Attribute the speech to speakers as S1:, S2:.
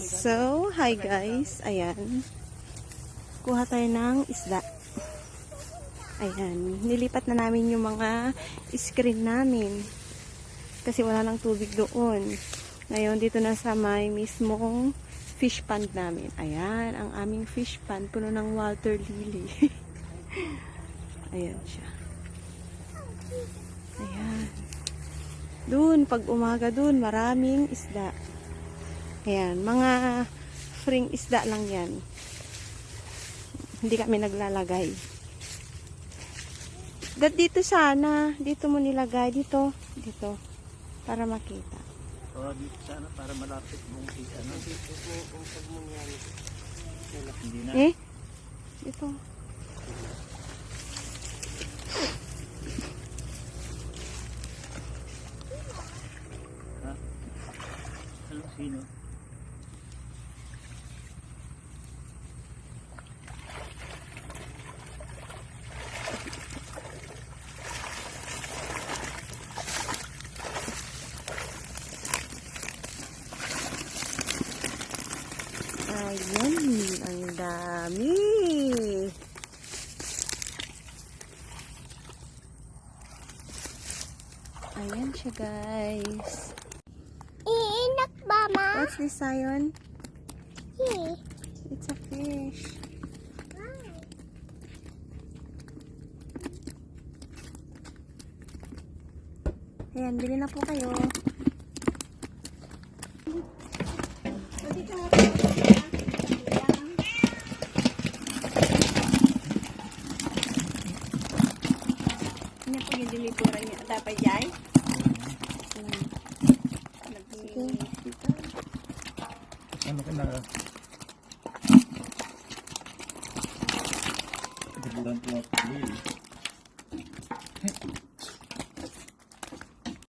S1: So, hi guys. Ayan. Kuha tayo ng isda. Ayan. Nilipat na namin yung mga screen namin. Kasi wala nang tubig doon. Ngayon, dito na sa may mismong fish pond namin. Ayan. Ang aming fish pond. Puno ng water lily. Ayan siya. Ayan. Doon, pag umaga doon, maraming isda. Ayan, mga free isda lang yan. Hindi kami naglalagay. Dito sana, dito mo nilagay, dito, para makita.
S2: Dito sana, para malapit mong kita. Hindi na.
S1: Dito.
S2: Sino?
S1: Ayan, ang dami. Ayan siya, guys.
S3: Iinak ba, Ma?
S1: What's this, Zion?
S3: Hey.
S1: It's a fish. Ayan, bili na po kayo. Ano po yung dilipuran niya? Dapat jay?
S2: Ano ka na? Dibulan ko ang